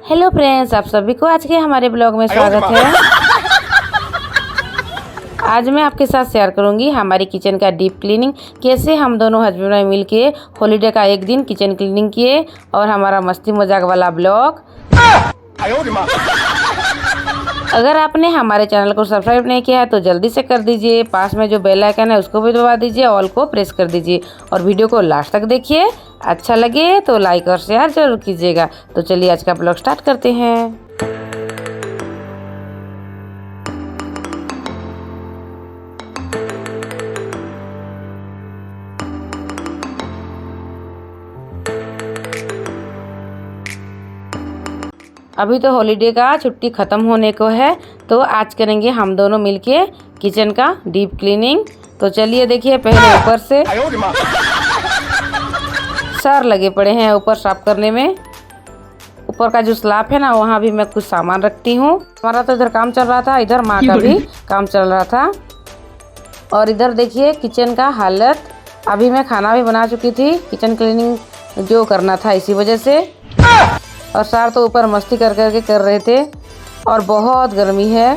Hello friends, आप सभी को आज के हमारे ब्लॉग में स्वागत है। आज मैं आपके साथ शेयर करूंगी हमारी किचन का डीप क्लीनिंग, कैसे हम दोनों हस्बैंड वाइफ मिल के हॉलीडे का एक दिन किचन क्लीनिंग किए और हमारा मस्ती मजाक वाला ब्लॉग। अगर आपने हमारे चैनल को सब्सक्राइब नहीं किया है तो जल्दी से कर दीजिए। पास में जो बेल आइकन है उसको भी दबा दीजिए, ऑल को प्रेस कर दीजिए और वीडियो को लास्ट तक देखिए। अच्छा लगे तो लाइक और शेयर जरूर कीजिएगा। तो चलिए आज का ब्लॉग स्टार्ट करते हैं। अभी तो हॉलीडे का छुट्टी ख़त्म होने को है, तो आज करेंगे हम दोनों मिलके किचन का डीप क्लीनिंग। तो चलिए देखिए, पहले ऊपर से सर लगे पड़े हैं ऊपर साफ करने में। ऊपर का जो स्लैब है ना, वहाँ भी मैं कुछ सामान रखती हूँ। हमारा तो इधर काम चल रहा था, इधर माँ का भी काम चल रहा था। और इधर देखिए किचन का हालत। अभी मैं खाना भी बना चुकी थी, किचन क्लीनिंग जो करना था इसी वजह से। और सर तो ऊपर मस्ती कर रहे थे और बहुत गर्मी है,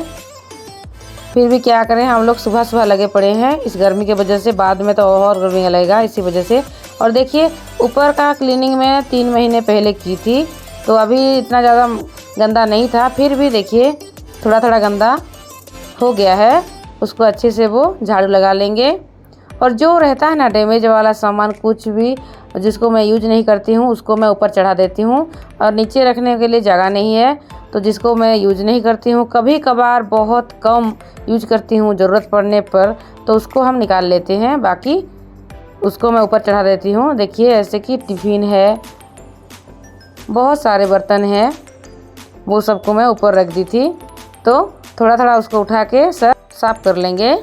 फिर भी क्या करें, हम लोग सुबह सुबह लगे पड़े हैं इस गर्मी के वजह से। बाद में तो और गर्मी लगेगा इसी वजह से। और देखिए ऊपर का क्लीनिंग में 3 महीने पहले की थी, तो अभी इतना ज़्यादा गंदा नहीं था। फिर भी देखिए थोड़ा थोड़ा गंदा हो गया है, उसको अच्छे से वो झाड़ू लगा लेंगे। और जो रहता है ना डैमेज वाला सामान, कुछ भी जिसको मैं यूज नहीं करती हूँ उसको मैं ऊपर चढ़ा देती हूँ। और नीचे रखने के लिए जगह नहीं है, तो जिसको मैं यूज नहीं करती हूँ, कभी कभार बहुत कम यूज करती हूँ ज़रूरत पड़ने पर, तो उसको हम निकाल लेते हैं। बाकी उसको मैं ऊपर चढ़ा देती हूँ। देखिए ऐसे कि टिफ़िन है, बहुत सारे बर्तन हैं, वो सबको मैं ऊपर रख दी थी। तो थोड़ा थोड़ा उसको उठा के सब साफ़ कर लेंगे।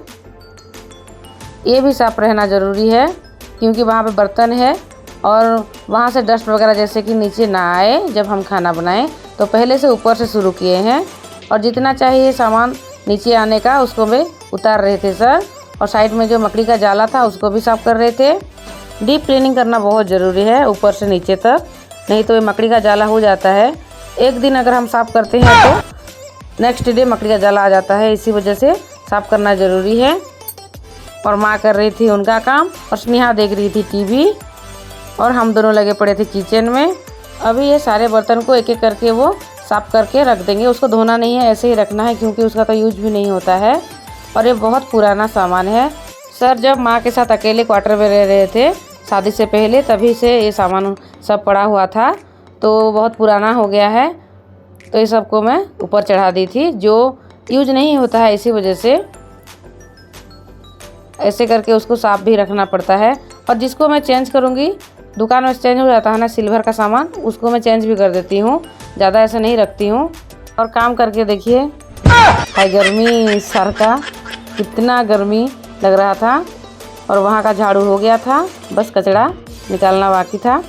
ये भी साफ़ रहना ज़रूरी है क्योंकि वहाँ पे बर्तन है और वहाँ से डस्ट वगैरह जैसे कि नीचे ना आए जब हम खाना बनाएं। तो पहले से ऊपर से शुरू किए हैं और जितना चाहिए सामान नीचे आने का उसको भी उतार रहे थे सर। और साइड में जो मकड़ी का जाला था उसको भी साफ़ कर रहे थे। डीप क्लीनिंग करना बहुत ज़रूरी है ऊपर से नीचे तक, नहीं तो ये मकड़ी का जाला हो जाता है। एक दिन अगर हम साफ़ करते हैं तो नेक्स्ट डे मकड़ी का जाला आ जाता है, इसी वजह से साफ़ करना ज़रूरी है। और माँ कर रही थी उनका काम और स्नेहा देख रही थी टीवी और हम दोनों लगे पड़े थे किचन में। अभी ये सारे बर्तन को एक एक करके वो साफ़ करके रख देंगे। उसको धोना नहीं है, ऐसे ही रखना है क्योंकि उसका तो यूज भी नहीं होता है और ये बहुत पुराना सामान है। सर जब माँ के साथ अकेले क्वार्टर में रह रहे थे शादी से पहले, तभी से ये सामान सब पड़ा हुआ था, तो बहुत पुराना हो गया है। तो ये सबको मैं ऊपर चढ़ा दी थी, जो यूज नहीं होता है, इसी वजह से ऐसे करके उसको साफ भी रखना पड़ता है। और जिसको मैं चेंज करूँगी, दुकान में चेंज हो जाता है ना सिल्वर का सामान, उसको मैं चेंज भी कर देती हूँ, ज़्यादा ऐसे नहीं रखती हूँ। और काम करके देखिए, हाय गर्मी सर का, कितना गर्मी लग रहा था। और वहाँ का झाड़ू हो गया था, बस कचरा निकालना बाकी था।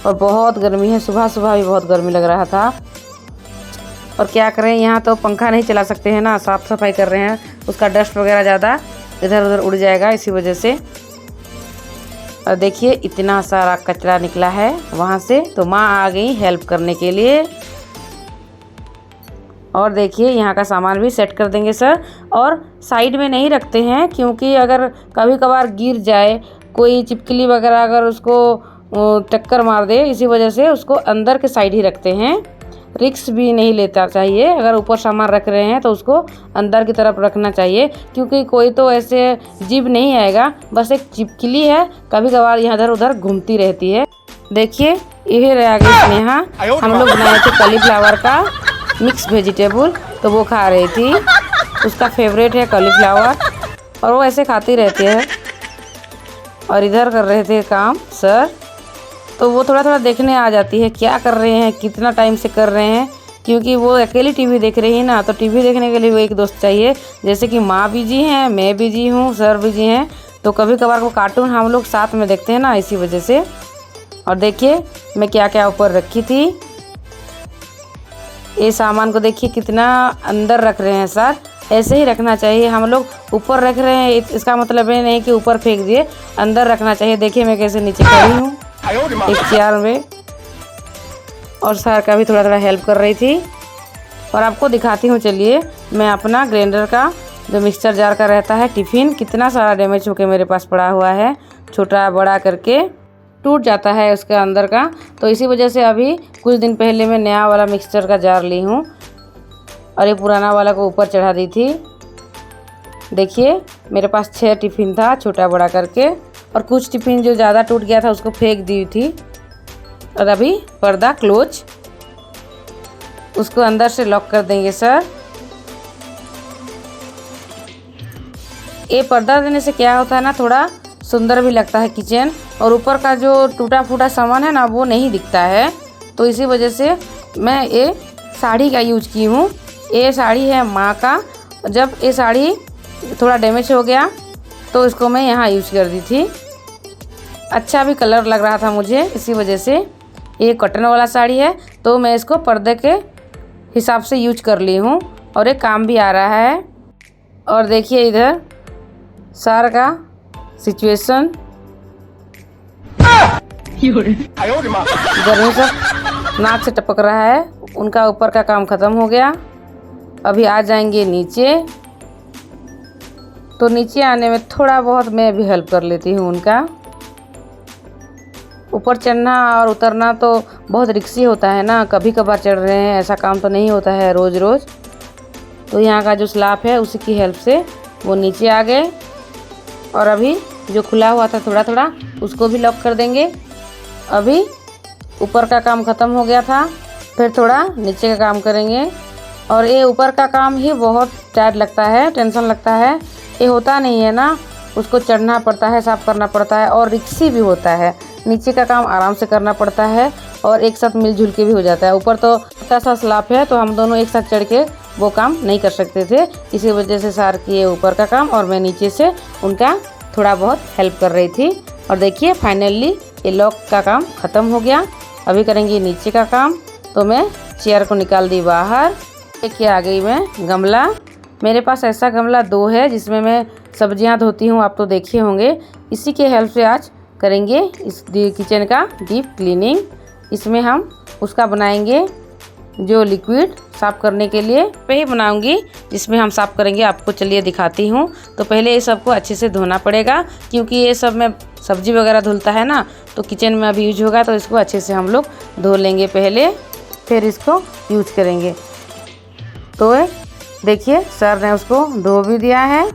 और बहुत गर्मी है, सुबह सुबह भी बहुत गर्मी लग रहा था। और क्या करें, यहाँ तो पंखा नहीं चला सकते हैं ना, साफ़ सफाई कर रहे हैं, उसका डस्ट वगैरह ज़्यादा इधर उधर उड़ जाएगा इसी वजह से। और देखिए इतना सारा कचरा निकला है वहाँ से, तो माँ आ गई हेल्प करने के लिए। और देखिए यहाँ का सामान भी सेट कर देंगे सर। और साइड में नहीं रखते हैं क्योंकि अगर कभी कभार गिर जाए, कोई चिपकली वगैरह अगर उसको टक्कर मार दे, इसी वजह से उसको अंदर के साइड ही रखते हैं। रिक्स भी नहीं लेता चाहिए, अगर ऊपर सामान रख रहे हैं तो उसको अंदर की तरफ रखना चाहिए क्योंकि कोई तो ऐसे जीभ नहीं आएगा, बस एक चिपकली है कभी कभार यहाँ इधर उधर घूमती रहती है। देखिए यही रह गई स्नेहा, हम लोग बनाए थे कॉलीफ्लावर का मिक्स वेजिटेबल, तो वो खा रही थी, उसका फेवरेट है कॉलीफ्लावर और वो ऐसे खाती रहती है। और इधर कर रहे थे काम सर, तो वो थोड़ा थोड़ा देखने आ जाती है क्या कर रहे हैं, कितना टाइम से कर रहे हैं, क्योंकि वो अकेली टीवी देख रही है ना, तो टीवी देखने के लिए वो एक दोस्त चाहिए। जैसे कि माँ बिजी हैं, मैं बिजी हूँ, सर बिजी हैं, तो कभी कभार वो कार्टून हम लोग साथ में देखते हैं ना, इसी वजह से। और देखिए मैं क्या क्या ऊपर रखी थी, ये सामान को देखिए कितना अंदर रख रहे हैं सर, ऐसे ही रखना चाहिए। हम लोग ऊपर रख रहे हैं, इसका मतलब ये नहीं कि ऊपर फेंक दिए, अंदर रखना चाहिए। देखिए मैं कैसे नीचे खड़ी हूँ एक चेयर में। और सर का भी थोड़ा थोड़ा हेल्प कर रही थी। और आपको दिखाती हूँ, चलिए मैं अपना ग्राइंडर का जो मिक्सचर जार का रहता है टिफ़िन, कितना सारा डैमेज होके मेरे पास पड़ा हुआ है, छोटा बड़ा करके टूट जाता है उसके अंदर का। तो इसी वजह से अभी कुछ दिन पहले मैं नया वाला मिक्सचर का जार ली हूँ और ये पुराना वाला को ऊपर चढ़ा दी थी। देखिए मेरे पास 6 टिफ़िन था छोटा बड़ा करके, और कुछ टिफ़िन जो ज़्यादा टूट गया था उसको फेंक दी थी। और अभी पर्दा क्लोज, उसको अंदर से लॉक कर देंगे सर। ये पर्दा देने से क्या होता है ना, थोड़ा सुंदर भी लगता है किचन, और ऊपर का जो टूटा फूटा सामान है ना वो नहीं दिखता है। तो इसी वजह से मैं ये साड़ी का यूज की हूँ। ये साड़ी है माँ का, जब ये साड़ी थोड़ा डैमेज हो गया तो इसको मैं यहाँ यूज कर दी थी। अच्छा भी कलर लग रहा था मुझे, इसी वजह से। ये कॉटन वाला साड़ी है तो मैं इसको पर्दे के हिसाब से यूज कर ली हूँ और ये काम भी आ रहा है। और देखिए इधर सर का सिचुएशन, गर्मी सब नाक से टपक रहा है। उनका ऊपर का काम ख़त्म हो गया, अभी आ जाएंगे नीचे। तो नीचे आने में थोड़ा बहुत मैं भी हेल्प कर लेती हूँ उनका। ऊपर चढ़ना और उतरना तो बहुत रिक्सी होता है ना, कभी कभार चढ़ रहे हैं, ऐसा काम तो नहीं होता है रोज़ रोज़। तो यहाँ का जो स्लैब है उसी की हेल्प से वो नीचे आ गए। और अभी जो खुला हुआ था थोड़ा थोड़ा उसको भी लॉक कर देंगे। अभी ऊपर का काम ख़त्म हो गया था, फिर थोड़ा नीचे का काम करेंगे। और ये ऊपर का काम ही बहुत टाइट लगता है, टेंशन लगता है। ये होता नहीं है ना, उसको चढ़ना पड़ता है, साफ़ करना पड़ता है और रिक्सी भी होता है। नीचे का काम आराम से करना पड़ता है और एक साथ मिलजुल के भी हो जाता है। ऊपर तो छोटा सा स्लैब है तो हम दोनों एक साथ चढ़ के वो काम नहीं कर सकते थे, इसी वजह से सार किए ऊपर का काम और मैं नीचे से उनका थोड़ा बहुत हेल्प कर रही थी। और देखिए फाइनली ये लॉक का काम ख़त्म हो गया। अभी करेंगे नीचे का काम। तो मैं चेयर को निकाल दी बाहर। देखिए आ गई मैं गमला। मेरे पास ऐसा गमला 2 है जिसमें मैं सब्जियां धोती हूँ, आप तो देखे होंगे। इसी के हेल्प से आज करेंगे इस किचन का डीप क्लीनिंग। इसमें हम उसका बनाएंगे जो लिक्विड साफ़ करने के लिए पे ही बनाऊंगी, जिसमें हम साफ़ करेंगे। आपको चलिए दिखाती हूँ। तो पहले ये सबको अच्छे से धोना पड़ेगा, क्योंकि ये सब में सब्जी वगैरह धुलता है ना, तो किचन में अभी यूज होगा। तो इसको अच्छे से हम लोग धो लेंगे पहले, फिर इसको यूज करेंगे। तो देखिए सर ने उसको धो भी दिया है।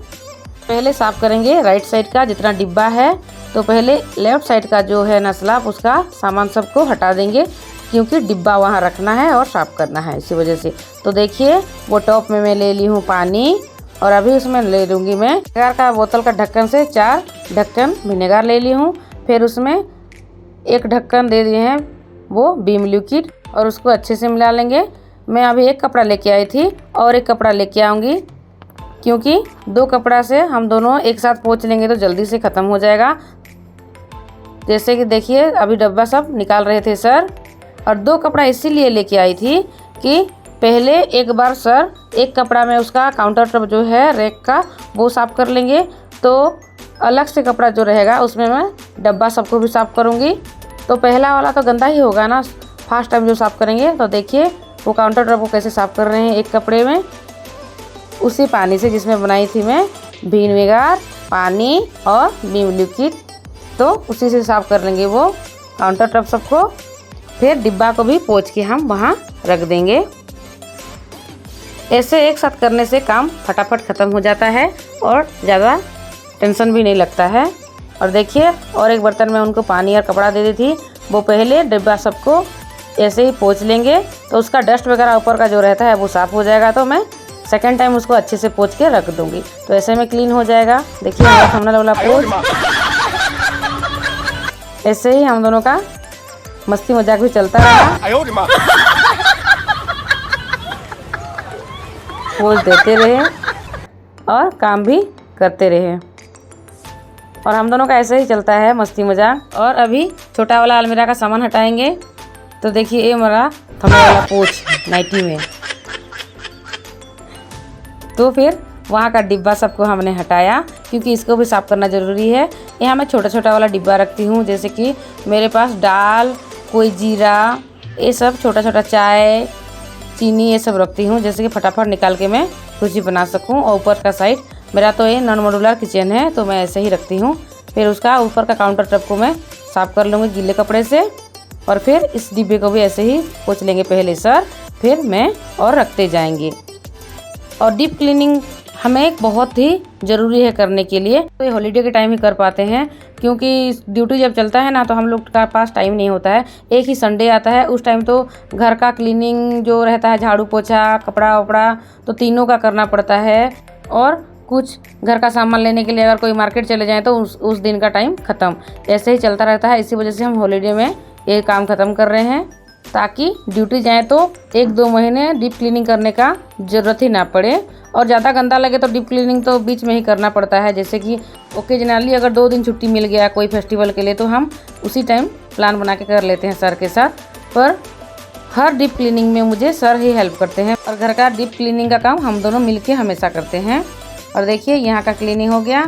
पहले साफ़ करेंगे राइट साइड का जितना डिब्बा है। तो पहले लेफ़्ट साइड का जो है ना स्लैब, उसका सामान सबको हटा देंगे, क्योंकि डिब्बा वहाँ रखना है और साफ़ करना है, इसी वजह से। तो देखिए वो टॉप में मैं ले ली हूँ पानी, और अभी उसमें ले लूँगी मैं विनेगर का बोतल का ढक्कन से 4 ढक्कन विनेगर ले ली हूँ। फिर उसमें 1 ढक्कन दे दिए हैं वो विम लिक्विड, और उसको अच्छे से मिला लेंगे। मैं अभी 1 कपड़ा लेके आई थी और 1 कपड़ा लेके आऊँगी, क्योंकि 2 कपड़ा से हम दोनों एक साथ पोंछ लेंगे तो जल्दी से ख़त्म हो जाएगा। जैसे कि देखिए अभी डब्बा सब निकाल रहे थे सर। और 2 कपड़ा इसीलिए लेके आई थी कि पहले एक बार सर 1 कपड़ा में उसका काउंटर टॉप जो है रैक का वो साफ़ कर लेंगे, तो अलग से कपड़ा जो रहेगा उसमें मैं डब्बा सबको भी साफ़ करूँगी। तो पहला वाला तो गंदा ही होगा ना, फर्स्ट टाइम जो साफ़ करेंगे। तो देखिए वो काउंटर टॉप को कैसे साफ़ कर रहे हैं 1 कपड़े में, उसी पानी से जिसमें बनाई थी मैं विनेगर, पानी और विम लिक्विड। तो उसी से साफ़ कर लेंगे वो काउंटर टॉप सबको। फिर डिब्बा को भी पोंछ के हम वहाँ रख देंगे। ऐसे एक साथ करने से काम फटाफट ख़त्म हो जाता है और ज़्यादा टेंशन भी नहीं लगता है। और देखिए और एक बर्तन में उनको पानी और कपड़ा दे दी थी, वो पहले डिब्बा सबको ऐसे ही पोंछ लेंगे, तो उसका डस्ट वगैरह ऊपर का जो रहता है वो साफ़ हो जाएगा। तो मैं सेकेंड टाइम उसको अच्छे से पोंछ के रख दूँगी, तो ऐसे में क्लीन हो जाएगा। देखिए सामने वाला पोंछ। ऐसे ही हम दोनों का मस्ती मजाक भी चलता रहा, पोंछ देते रहे और काम भी करते रहे, और हम दोनों का ऐसे ही चलता है मस्ती मजाक। और अभी छोटा वाला अलमीरा का सामान हटाएंगे। तो देखिए ये मेरा थमने वाला पोंछ नाइटी में। तो फिर वहाँ का डिब्बा सबको हमने हटाया, क्योंकि इसको भी साफ़ करना ज़रूरी है। यहाँ मैं छोटा छोटा वाला डिब्बा रखती हूँ, जैसे कि मेरे पास दाल, कोई जीरा ये सब छोटा छोटा चाय चीनी ये सब रखती हूँ, जैसे कि फटाफट निकाल के मैं कुछ भी बना सकूँ। और ऊपर का साइड मेरा तो ये नॉन मॉड्यूलर किचन है, तो मैं ऐसे ही रखती हूँ। फिर उसका ऊपर का काउंटर टॉप को मैं साफ़ कर लूँगी गीले कपड़े से, और फिर इस डिब्बे को भी ऐसे ही पोंछ लेंगे पहले सर, फिर मैं और रखते जाएंगे। और डीप क्लीनिंग हमें बहुत ही ज़रूरी है करने के लिए, तो ये हॉलीडे के टाइम ही कर पाते हैं, क्योंकि ड्यूटी जब चलता है ना तो हम लोग के पास टाइम नहीं होता है। एक ही संडे आता है, उस टाइम तो घर का क्लीनिंग जो रहता है, झाड़ू पोछा कपड़ा वपड़ा, तो तीनों का करना पड़ता है। और कुछ घर का सामान लेने के लिए अगर कोई मार्केट चले जाएँ तो उस दिन का टाइम ख़त्म, ऐसे ही चलता रहता है। इसी वजह से हम हॉलीडे में ये काम ख़त्म कर रहे हैं, ताकि ड्यूटी जाएँ तो 1-2 महीने डीप क्लीनिंग करने का ज़रूरत ही ना पड़े। और ज़्यादा गंदा लगे तो डीप क्लीनिंग तो बीच में ही करना पड़ता है, जैसे कि ओकेजनली अगर 2 दिन छुट्टी मिल गया कोई फेस्टिवल के लिए तो हम उसी टाइम प्लान बना के कर लेते हैं सर के साथ। पर हर डीप क्लीनिंग में मुझे सर ही हेल्प करते हैं, और घर का डीप क्लीनिंग का काम हम दोनों मिलके हमेशा करते हैं। और देखिए यहाँ का क्लीनिंग हो गया,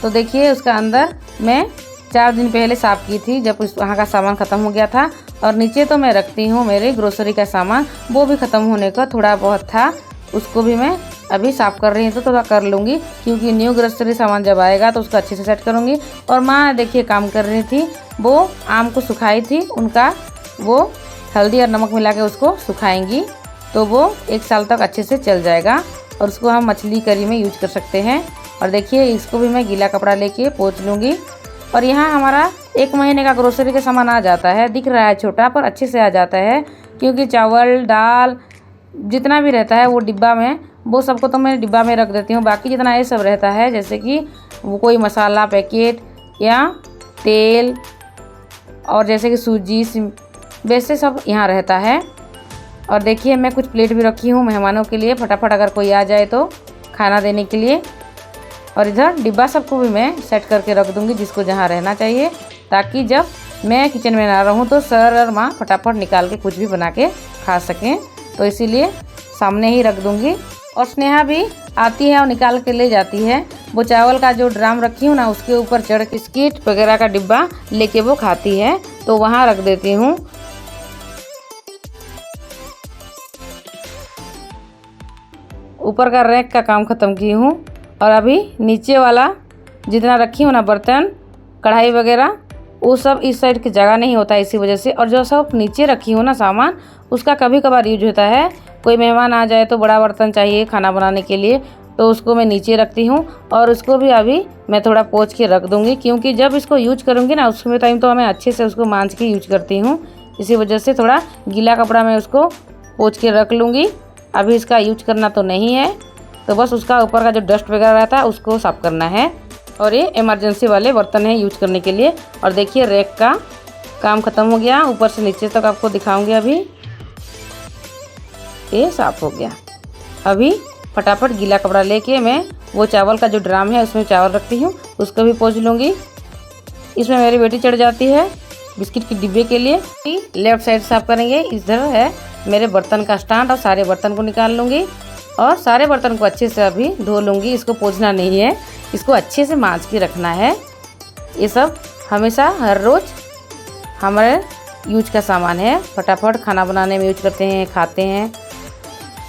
तो देखिए उसका अंदर मैं 4 दिन पहले साफ़ की थी, जब वहाँ का सामान ख़त्म हो गया था। और नीचे तो मैं रखती हूँ मेरे ग्रोसरी का सामान, वो भी ख़त्म होने का थोड़ा बहुत था, उसको भी मैं अभी साफ़ कर रही हूँ, तो थोड़ा कर लूँगी, क्योंकि न्यू ग्रोसरी सामान जब आएगा तो उसको अच्छे से सेट करूँगी। और माँ देखिए काम कर रही थी, वो आम को सुखाई थी, उनका वो हल्दी और नमक मिला के उसको सुखाएंगी, तो वो 1 साल तक अच्छे से चल जाएगा, और उसको हम मछली करी में यूज कर सकते हैं। और देखिए इसको भी मैं गीला कपड़ा लेके पोंछ लूँगी। और यहाँ हमारा 1 महीने का ग्रोसरी का सामान आ जाता है, दिख रहा है छोटा पर अच्छे से आ जाता है, क्योंकि चावल दाल जितना भी रहता है वो डिब्बा में, वो सबको तो मैं डिब्बा में रख देती हूँ। बाकी जितना ये सब रहता है, जैसे कि वो कोई मसाला पैकेट या तेल, और जैसे कि सूजी वैसे सब यहाँ रहता है। और देखिए मैं कुछ प्लेट भी रखी हूँ मेहमानों के लिए, फटाफट अगर कोई आ जाए तो खाना देने के लिए। और इधर डिब्बा सबको भी मैं सेट करके रख दूँगी, जिसको जहाँ रहना चाहिए, ताकि जब मैं किचन में ना रहूँ तो सर और माँ फटाफट निकाल के कुछ भी बना के खा सकें, तो इसीलिए सामने ही रख दूँगी। और स्नेहा भी आती है और निकाल के ले जाती है, वो चावल का जो ड्राम रखी हूँ ना उसके ऊपर चढ़ के बिस्किट वगैरह का डिब्बा लेके वो खाती है, तो वहाँ रख देती हूँ। ऊपर का रैक का काम ख़त्म की हूँ, और अभी नीचे वाला जितना रखी हूँ ना बर्तन कढ़ाई वगैरह, वो सब इस साइड की जगह नहीं होता है, इसी वजह से। और जो सब नीचे रखी हूँ ना सामान, उसका कभी कभार यूज होता है, कोई मेहमान आ जाए तो बड़ा बर्तन चाहिए खाना बनाने के लिए, तो उसको मैं नीचे रखती हूँ। और उसको भी अभी मैं थोड़ा पोंछ के रख दूँगी, क्योंकि जब इसको यूज करूँगी ना उसमें टाइम तो मैं अच्छे से उसको मांज के यूज करती हूँ, इसी वजह से थोड़ा गीला कपड़ा में उसको पोंछ के रख लूँगी। अभी इसका यूज करना तो नहीं है, तो बस उसका ऊपर का जो डस्ट वगैरह रहता है उसको साफ़ करना है। और ये इमरजेंसी वाले बर्तन हैं यूज करने के लिए। और देखिए रैक का काम ख़त्म हो गया, ऊपर से नीचे तक आपको दिखाऊंगी। अभी ये साफ़ हो गया। अभी फटाफट गीला कपड़ा लेके मैं वो चावल का जो ड्राम है उसमें चावल रखती हूँ, उसको भी पोंछ लूँगी। इसमें मेरी बेटी चढ़ जाती है बिस्किट के डिब्बे के लिए। लेफ्ट साइड साफ़ करेंगे, इधर है मेरे बर्तन का स्टैंड, और सारे बर्तन को निकाल लूँगी और सारे बर्तन को अच्छे से अभी धो लूँगी। इसको पोंछना नहीं है, इसको अच्छे से मांज के रखना है। ये सब हमेशा हर रोज़ हमारे यूज का सामान है, फटाफट खाना बनाने में यूज करते हैं, खाते हैं।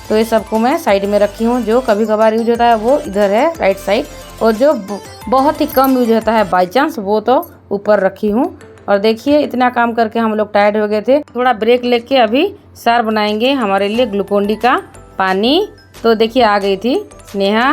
तो ये सबको मैं साइड में रखी हूँ। जो कभी कभार यूज होता है वो इधर है राइट साइड, और जो बहुत ही कम यूज होता है बाई चांस वो तो ऊपर रखी हूँ। और देखिए इतना काम करके हम लोग टायर्ड हो गए थे, थोड़ा ब्रेक लेके अभी सर बनाएंगे हमारे लिए ग्लूकोन डी का पानी। तो देखिए आ गई थी स्नेहा।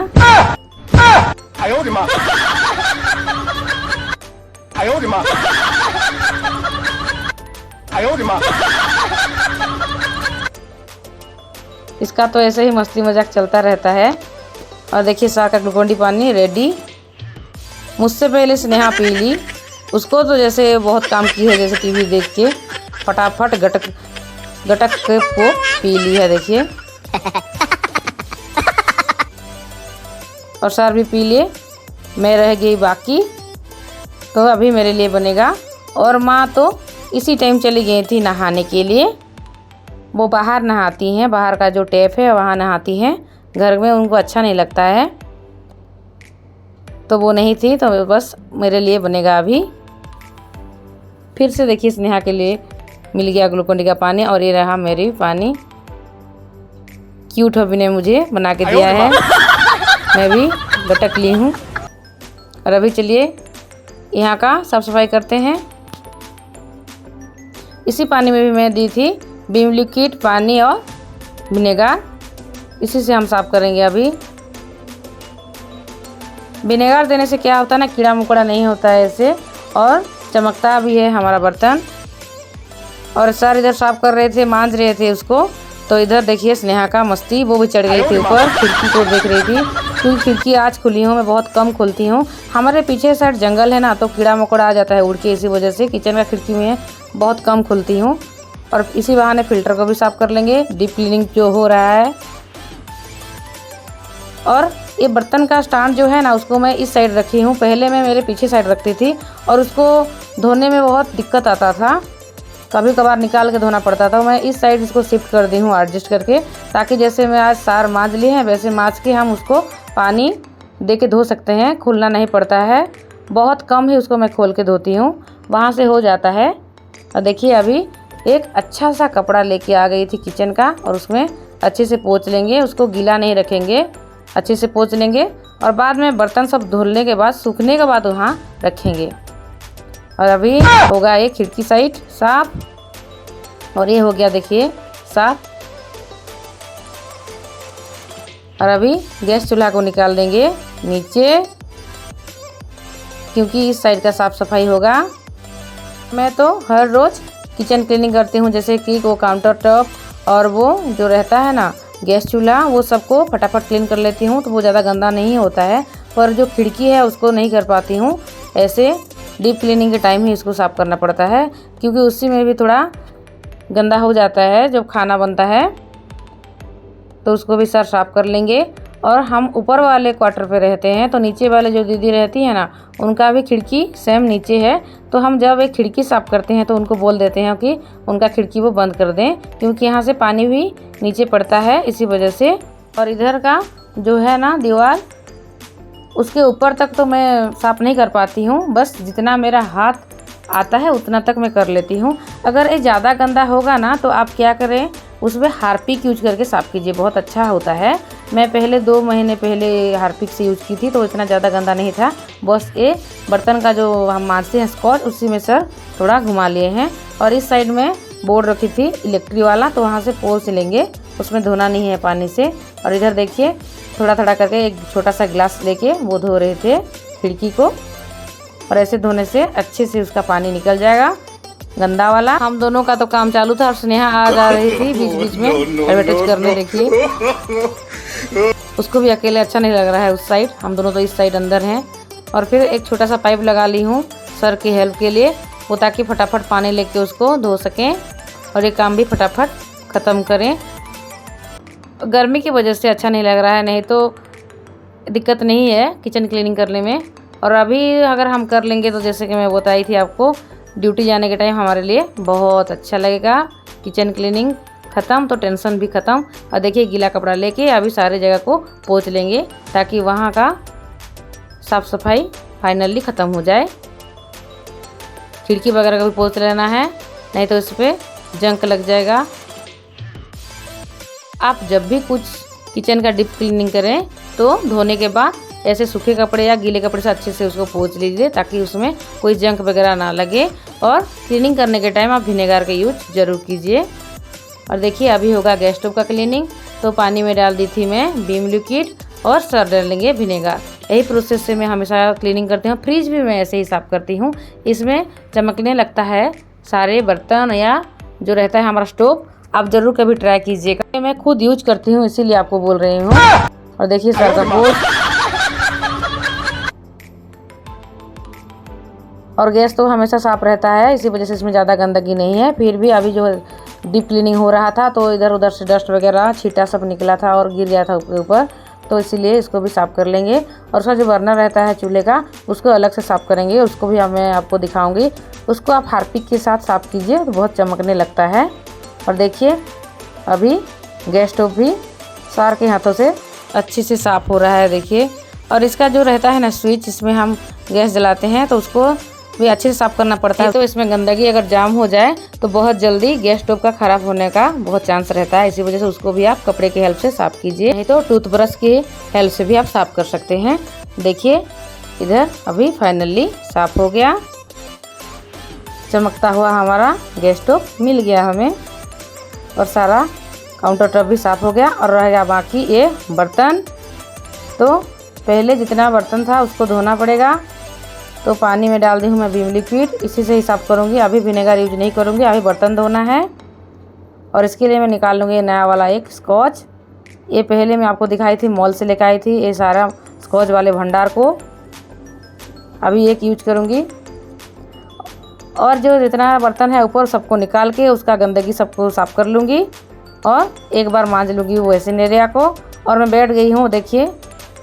इसका तो ऐसे ही मस्ती मजाक चलता रहता है। और देखिए सर का ग्लूकोन डी पानी रेडी। मुझसे पहले स्नेहा पी ली, उसको तो जैसे बहुत काम की है, जैसे टीवी देख के फटाफट गटक के वो पी ली है। देखिए और सर भी पी लिए, मैं रह गई बाकी, तो अभी मेरे लिए बनेगा। और माँ तो इसी टाइम चली गई थी नहाने के लिए, वो बाहर नहाती हैं, बाहर का जो टैप है वहाँ नहाती हैं, घर में उनको अच्छा नहीं लगता है, तो वो नहीं थी, तो बस मेरे लिए बनेगा अभी। फिर से देखिए स्नेहा के लिए मिल गया ग्लूकोन डी का पानी। और ये रहा मेरी पानी। क्यूट हबी ने मुझे बना के दिया है, मैं भी गटक ली हूँ। और अभी चलिए यहाँ का साफ सफाई करते हैं। इसी पानी में भी मैं दी थी विम लिक्विड, पानी और विनेगर, इसी से हम साफ करेंगे। अभी विनेगर देने से क्या होता है ना, कीड़ा मकोड़ा नहीं होता है ऐसे, और चमकता भी है हमारा बर्तन। और सर इधर साफ कर रहे थे, मांज रहे थे उसको, तो इधर देखिए स्नेहा का मस्ती, वो भी चढ़ गई थी ऊपर, खिड़की को देख रही थी। क्योंकि खिड़की आज खुली हूँ, मैं बहुत कम खोलती हूँ। हमारे पीछे साइड जंगल है ना, तो कीड़ा मकोड़ा आ जाता है उड़ के, इसी वजह से किचन का खिड़की में बहुत कम खुलती हूँ। और इसी बहाने फिल्टर को भी साफ कर लेंगे, डीप क्लीनिंग जो हो रहा है। और ये बर्तन का स्टैंड जो है ना, उसको मैं इस साइड रखी हूँ। पहले मैं मेरे पीछे साइड रखती थी और उसको धोने में बहुत दिक्कत आता था, कभी कभार निकाल के धोना पड़ता था। मैं इस साइड इसको शिफ्ट कर दी हूँ एडजस्ट करके, ताकि जैसे मैं आज सार मांज लिए हैं वैसे मांज के हम उसको पानी दे के धो सकते हैं, खुलना नहीं पड़ता है। बहुत कम ही उसको मैं खोल के धोती हूँ, वहाँ से हो जाता है। और देखिए अभी एक अच्छा सा कपड़ा लेके आ गई थी किचन का, और उसमें अच्छे से पोंछ लेंगे, उसको गीला नहीं रखेंगे, अच्छे से पोंछ लेंगे। और बाद में बर्तन सब धुलने के बाद, सूखने के बाद वहाँ रखेंगे। और अभी होगा ये खिड़की साइड साफ, और ये हो गया देखिए साफ। और अभी गैस चूल्हा को निकाल देंगे नीचे, क्योंकि इस साइड का साफ सफाई होगा। मैं तो हर रोज़ किचन क्लीनिंग करती हूँ, जैसे कि वो काउंटर टॉप और वो जो रहता है ना गैस चूल्हा, वो सबको फटाफट क्लीन कर लेती हूँ, तो वो ज़्यादा गंदा नहीं होता है। पर जो खिड़की है उसको नहीं कर पाती हूँ, ऐसे डीप क्लीनिंग के टाइम ही इसको साफ़ करना पड़ता है, क्योंकि उसी में भी थोड़ा गंदा हो जाता है जब खाना बनता है। तो उसको भी सर साफ़ कर लेंगे। और हम ऊपर वाले क्वार्टर पे रहते हैं, तो नीचे वाले जो दीदी रहती है ना, उनका भी खिड़की सेम नीचे है। तो हम जब एक खिड़की साफ़ करते हैं तो उनको बोल देते हैं कि उनका खिड़की वो बंद कर दें, क्योंकि यहाँ से पानी भी नीचे पड़ता है, इसी वजह से। और इधर का जो है ना दीवार, उसके ऊपर तक तो मैं साफ़ नहीं कर पाती हूँ, बस जितना मेरा हाथ आता है उतना तक मैं कर लेती हूँ। अगर ये ज़्यादा गंदा होगा ना, तो आप क्या करें, उसमें हार्पिक यूज करके साफ़ कीजिए, बहुत अच्छा होता है। मैं पहले 2 महीने पहले हार्पिक से यूज की थी, तो इतना ज़्यादा गंदा नहीं था। बस ये बर्तन का जो हम मारते हैं स्कॉच, उसी में सर थोड़ा घुमा लिए हैं। और इस साइड में बोर्ड रखी थी इलेक्ट्रिक वाला, तो वहाँ से पोंछ लेंगे, उसमें धोना नहीं है पानी से। और इधर देखिए थोड़ा थोड़ा करके एक छोटा सा गिलास लेके वो धो रहे थे खिड़की को, और ऐसे धोने से अच्छे से उसका पानी निकल जाएगा गंदा वाला। हम दोनों का तो काम चालू था, और स्नेहा आ जा रही थी बीच बीच में एडवर्टाइज करने। देखिए उसको भी अकेले अच्छा नहीं लग रहा है उस साइड, हम दोनों तो इस साइड अंदर हैं। और फिर एक छोटा सा पाइप लगा ली हूँ सर की हेल्प के लिए, वो ताकि फटाफट पानी लेके उसको धो सकें और ये काम भी फटाफट ख़त्म करें। गर्मी की वजह से अच्छा नहीं लग रहा है, नहीं तो दिक्कत नहीं है किचन क्लीनिंग करने में। और अभी अगर हम कर लेंगे तो जैसे कि मैं बताई थी आपको, ड्यूटी जाने के टाइम हमारे लिए बहुत अच्छा लगेगा। किचन क्लीनिंग ख़त्म तो टेंशन भी ख़त्म। और देखिए गीला कपड़ा लेके अभी सारे जगह को पोंछ लेंगे, ताकि वहाँ का साफ़ सफाई फाइनली ख़त्म हो जाए। खिड़की वगैरह का भी पोंछ लेना है, नहीं तो इस पर जंक लग जाएगा। आप जब भी कुछ किचन का डीप क्लीनिंग करें तो धोने के बाद ऐसे सूखे कपड़े या गीले कपड़े से अच्छे से उसको पोंछ लीजिए, ताकि उसमें कोई जंक वगैरह ना लगे। और क्लीनिंग करने के टाइम आप विनेगर का यूज ज़रूर कीजिए। और देखिए अभी होगा गैस स्टोव का क्लीनिंग, तो पानी में डाल दी थी मैं विम लिक्विड, और सर डालेंगे विनेगर। यही प्रोसेस से मैं हमेशा क्लीनिंग करती हूँ। फ्रिज भी मैं ऐसे ही साफ़ करती हूँ, इसमें चमकने लगता है सारे बर्तन या जो रहता है हमारा स्टोव। आप ज़रूर कभी ट्राई कीजिएगा, मैं खुद यूज करती हूँ इसीलिए आपको बोल रही हूँ। और देखिए सर का पोंछ, और गैस तो हमेशा साफ़ रहता है, इसी वजह से इसमें ज़्यादा गंदगी नहीं है। फिर भी अभी जो डीप क्लीनिंग हो रहा था तो इधर उधर से डस्ट वगैरह छींटा सब निकला था और गिर गया था ऊपर, तो इसीलिए इसको भी साफ़ कर लेंगे। और उसका जो बर्नर रहता है चूल्हे का, उसको अलग से साफ़ करेंगे, उसको भी मैं आपको दिखाऊंगी। उसको आप हार्पिक के साथ साफ़ कीजिए तो बहुत चमकने लगता है। और देखिए अभी गैस स्टोव भी सार के हाथों से अच्छे से साफ़ हो रहा है, देखिए। और इसका जो रहता है ना स्विच, इसमें हम गैस जलाते हैं तो उसको भी अच्छे से साफ करना पड़ता है। तो इसमें गंदगी अगर जाम हो जाए तो बहुत जल्दी गैस स्टोव का खराब होने का बहुत चांस रहता है। इसी वजह से उसको भी आप कपड़े की हेल्प से साफ कीजिए, नहीं तो टूथब्रश की हेल्प से भी आप साफ कर सकते हैं। देखिए इधर अभी फाइनली साफ हो गया, चमकता हुआ हमारा गैस स्टोव मिल गया हमें, और सारा काउंटर टॉप भी साफ हो गया। और रह गया बाकी ये बर्तन। तो पहले जितना बर्तन था उसको धोना पड़ेगा। तो पानी में डाल दी हूँ मैं विम लिक्विड, इसी से ही साफ़ करूँगी, अभी विनेगर यूज नहीं करूँगी, अभी बर्तन धोना है। और इसके लिए मैं निकाल लूँगी नया वाला एक स्कॉच। ये पहले मैं आपको दिखाई थी, मॉल से लेकर आई थी ये सारा स्कॉच वाले भंडार को, अभी एक यूज करूँगी। और जो जितना बर्तन है ऊपर सबको निकाल के उसका गंदगी सबको साफ़ कर लूँगी और एक बार मांज लूँगी वो वेसिन एरिया को। और मैं बैठ गई हूँ, देखिए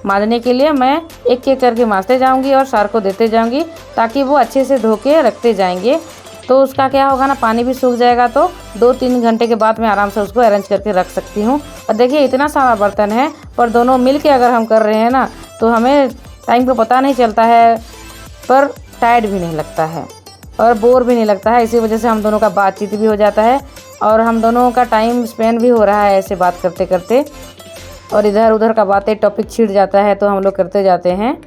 मांजने के लिए मैं एक एक करके मांजते जाऊंगी और सार को देते जाऊंगी, ताकि वो अच्छे से धो के रखते जाएंगे। तो उसका क्या होगा ना, पानी भी सूख जाएगा, तो 2-3 घंटे के बाद मैं आराम से उसको अरेंज करके रख सकती हूँ। और देखिए इतना सारा बर्तन है, पर दोनों मिल के अगर हम कर रहे हैं ना तो हमें टाइम का पता नहीं चलता है, पर टायर्ड भी नहीं लगता है और बोर भी नहीं लगता है। इसी वजह से हम दोनों का बातचीत भी हो जाता है और हम दोनों का टाइम स्पेंड भी हो रहा है ऐसे बात करते करते। और इधर उधर का बातें टॉपिक छिड़ जाता है तो हम लोग करते जाते हैं,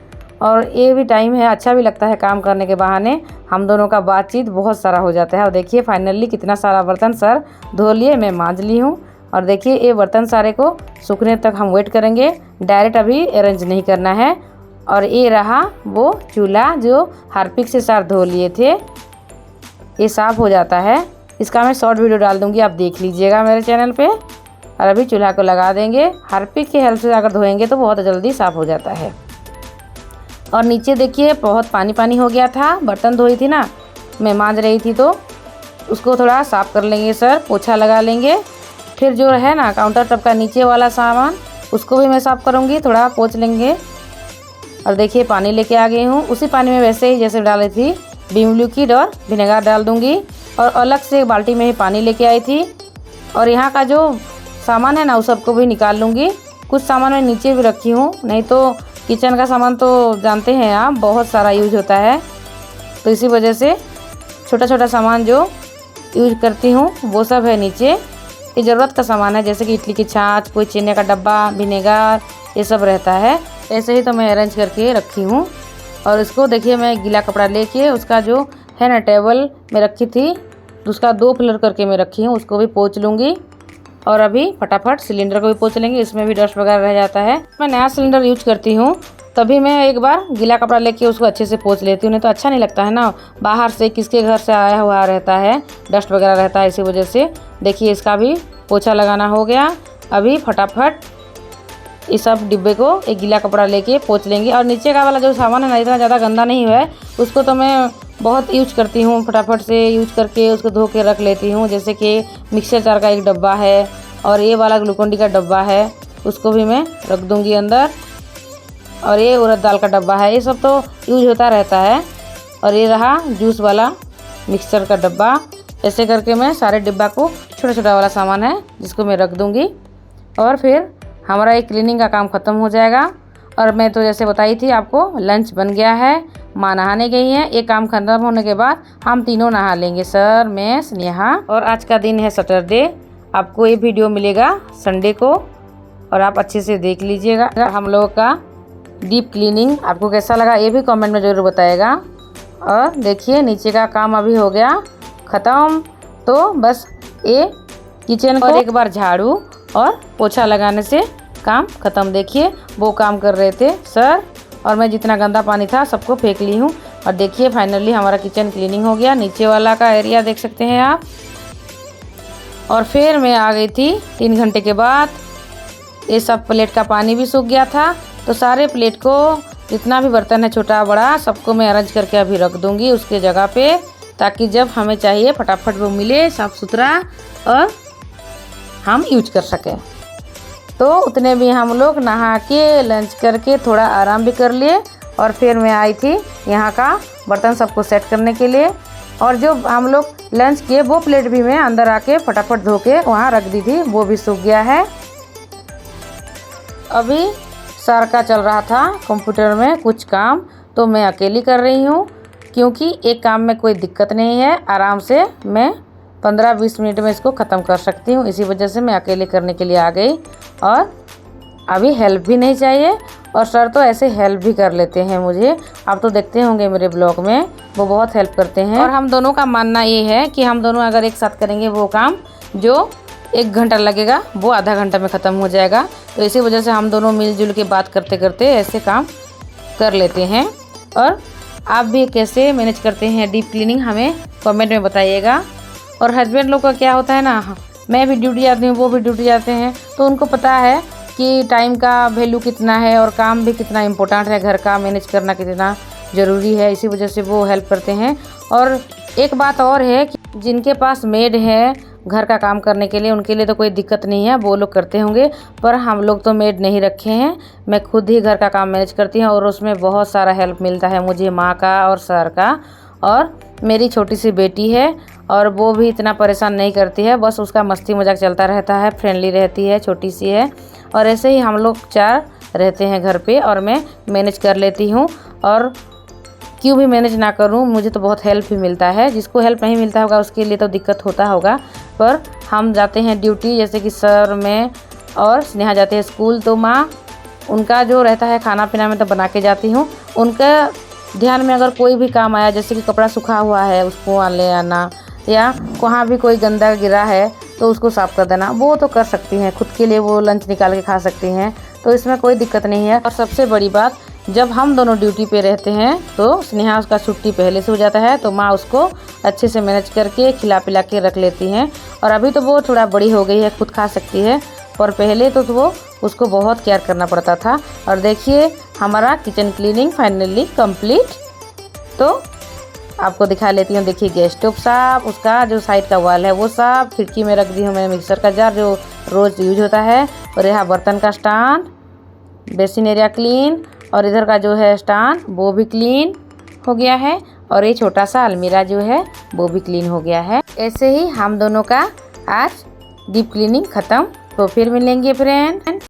और ये भी टाइम है, अच्छा भी लगता है काम करने के बहाने हम दोनों का बातचीत बहुत सारा हो जाता है। और देखिए फाइनली कितना सारा बर्तन सर धो लिए, मैं मांज ली हूँ। और देखिए ये बर्तन सारे को सूखने तक हम वेट करेंगे, डायरेक्ट अभी अरेंज नहीं करना है। और ये रहा वो चूल्हा जो हार्पिक से सार धो लिए थे, ये साफ़ हो जाता है। इसका मैं शॉर्ट वीडियो डाल दूँगी, आप देख लीजिएगा मेरे चैनल पे। और अभी चूल्हा को लगा देंगे, हार्पिक की हेल्प से अगर धोएंगे तो बहुत जल्दी साफ़ हो जाता है। और नीचे देखिए बहुत पानी पानी हो गया था, बर्तन धोई थी ना मैं मांज रही थी, तो उसको थोड़ा साफ़ कर लेंगे सर, पोछा लगा लेंगे। फिर जो है ना काउंटर टॉप का नीचे वाला सामान उसको भी मैं साफ़ करूँगी, थोड़ा पोंछ लेंगे। और देखिए पानी लेके आ गई हूँ, उसी पानी में वैसे ही जैसे डाली थी विम लिक्विड और विनेगर डाल दूँगी। और अलग से एक बाल्टी में ही पानी लेके आई थी। और यहाँ का जो सामान है ना उस सबको भी निकाल लूँगी। कुछ सामान मैं नीचे भी रखी हूँ, नहीं तो किचन का सामान तो जानते हैं आप बहुत सारा यूज होता है, तो इसी वजह से छोटा छोटा सामान जो यूज करती हूँ वो सब है नीचे। ये ज़रूरत का सामान है, जैसे कि इडली की छाछ, कोई चीनी का डब्बा, विनेगर, ये सब रहता है। ऐसे ही तो मैं अरेंज करके रखी हूँ। और इसको देखिए मैं गीला कपड़ा लेके उसका जो है ना टेबल में रखी थी, उसका 2 फ्लोर करके मैं रखी हूँ, उसको भी पोंछ लूँगी। और अभी फटाफट सिलेंडर को भी पोंछ लेंगे, इसमें भी डस्ट वगैरह रह जाता है। मैं नया सिलेंडर यूज करती हूँ तभी मैं एक बार गीला कपड़ा लेके उसको अच्छे से पोंछ लेती हूँ, नहीं तो अच्छा नहीं लगता है ना, बाहर से किसके घर से आया हुआ रहता है, डस्ट वगैरह रहता है। इसी वजह से देखिए इसका भी पोछा लगाना हो गया। अभी फटाफट इस सब डिब्बे को एक गीला कपड़ा लेके पोंछ लेंगे। और नीचे का वाला जो सामान है ना इतना ज़्यादा गंदा नहीं हुआ है, उसको तो मैं बहुत यूज करती हूँ, फटाफट से यूज करके उसको धो के रख लेती हूँ। जैसे कि मिक्सर जार का एक डब्बा है और ये वाला ग्लूकोन-डी का डब्बा है, उसको भी मैं रख दूँगी अंदर। और ये उड़द दाल का डब्बा है, ये सब तो यूज होता रहता है। और ये रहा जूस वाला मिक्सर का डब्बा। ऐसे करके मैं सारे डिब्बा को छोटा छोटा वाला सामान है जिसको मैं रख दूँगी। और फिर हमारा ये क्लीनिंग का काम ख़त्म हो जाएगा। और मैं तो जैसे बताई थी आपको, लंच बन गया है, माँ नहाने गई हैं। ये काम खत्म होने के बाद हम तीनों नहा लेंगे, सर, मैं, स्नेहा। और आज का दिन है सैटरडे, आपको ये वीडियो मिलेगा संडे को और आप अच्छे से देख लीजिएगा। हम लोगों का डीप क्लीनिंग आपको कैसा लगा ये भी कमेंट में ज़रूर बताइएगा। और देखिए नीचे का काम अभी हो गया ख़त्म, तो बस ये किचन को एक बार झाड़ू और पोछा लगाने से काम ख़त्म। देखिए वो काम कर रहे थे सर, और मैं जितना गंदा पानी था सबको फेंक ली हूँ। और देखिए फाइनली हमारा किचन क्लीनिंग हो गया, नीचे वाला का एरिया देख सकते हैं आप। और फिर मैं आ गई थी 3 घंटे के बाद। ये सब प्लेट का पानी भी सूख गया था, तो सारे प्लेट को जितना भी बर्तन है छोटा बड़ा सबको मैं अरेंज करके अभी रख दूँगी उसके जगह पे, ताकि जब हमें चाहिए फटाफट वो मिले साफ़ सुथरा और हम यूज कर सकें। तो उतने भी हम लोग नहा के लंच करके थोड़ा आराम भी कर लिए। और फिर मैं आई थी यहाँ का बर्तन सबको सेट करने के लिए। और जो हम लोग लंच किए वो प्लेट भी मैं अंदर आके फटाफट धो के वहाँ रख दी थी, वो भी सूख गया है। अभी सर का चल रहा था कंप्यूटर में कुछ काम, तो मैं अकेली कर रही हूँ क्योंकि एक काम में कोई दिक्कत नहीं है, आराम से मैं 15-20 मिनट में इसको ख़त्म कर सकती हूँ। इसी वजह से मैं अकेले करने के लिए आ गई और अभी हेल्प भी नहीं चाहिए। और सर तो ऐसे हेल्प भी कर लेते हैं मुझे, आप तो देखते होंगे मेरे ब्लॉग में, वो बहुत हेल्प करते हैं। और हम दोनों का मानना ये है कि हम दोनों अगर एक साथ करेंगे वो काम जो 1 घंटा लगेगा वो आधा घंटा में ख़त्म हो जाएगा। तो इसी वजह से हम दोनों मिलजुल के बात करते करते ऐसे काम कर लेते हैं। और आप भी कैसे मैनेज करते हैं डीप क्लीनिंग हमें कमेंट में बताइएगा। और हस्बैंड लोग का क्या होता है ना, मैं भी ड्यूटी जाती हूँ, वो भी ड्यूटी जाते हैं, तो उनको पता है कि टाइम का वैल्यू कितना है और काम भी कितना इम्पोर्टेंट है, घर का मैनेज करना कितना ज़रूरी है। इसी वजह से वो हेल्प करते हैं। और एक बात और है कि जिनके पास मेड है घर का काम करने के लिए, उनके लिए तो कोई दिक्कत नहीं है, वो लोग करते होंगे, पर हम लोग तो मेड नहीं रखे हैं। मैं खुद ही घर का काम मैनेज करती हूँ और उसमें बहुत सारा हेल्प मिलता है मुझे माँ का और सर का। और मेरी छोटी सी बेटी है और वो भी इतना परेशान नहीं करती है, बस उसका मस्ती मजाक चलता रहता है, फ्रेंडली रहती है, छोटी सी है। और ऐसे ही हम लोग 4 रहते हैं घर पे और मैं मैनेज कर लेती हूँ। और क्यों भी मैनेज ना करूँ, मुझे तो बहुत हेल्प भी मिलता है। जिसको हेल्प नहीं मिलता होगा उसके लिए तो दिक्कत होता होगा। पर हम जाते हैं ड्यूटी, जैसे कि सर, मैं और स्नेहा जाते हैं स्कूल, तो माँ उनका जो रहता है खाना पीना में तो बना के जाती हूँ। उनका ध्यान में अगर कोई भी काम आया, जैसे कि कपड़ा सूखा हुआ है उसको ले आना, या वहाँ भी कोई गंदा गिरा है तो उसको साफ़ कर देना, वो तो कर सकती हैं। खुद के लिए वो लंच निकाल के खा सकती हैं, तो इसमें कोई दिक्कत नहीं है। और सबसे बड़ी बात, जब हम दोनों ड्यूटी पे रहते हैं तो स्नेहा उसका छुट्टी पहले से हो जाता है, तो माँ उसको अच्छे से मैनेज करके खिला पिला के रख लेती हैं। और अभी तो वो थोड़ा बड़ी हो गई है, खुद खा सकती है, पर पहले तो वो उसको बहुत केयर करना पड़ता था। और देखिए हमारा किचन क्लीनिंग फाइनली कंप्लीट। तो आपको दिखा लेती हूँ। देखिए गैस स्टोव साफ, उसका जो साइड का वॉल है वो साफ, खिड़की में रख दी हूँ मैं मिक्सर का जार जो रोज़ यूज होता है, और यहाँ बर्तन का स्टैंड, बेसिन एरिया क्लीन, और इधर का जो है स्टैंड वो भी क्लीन हो गया है, और ये छोटा सा अलमीरा जो है वो भी क्लीन हो गया है। ऐसे ही हम दोनों का आज डीप क्लीनिंग ख़त्म। तो फिर मिलेंगे फ्रेंड।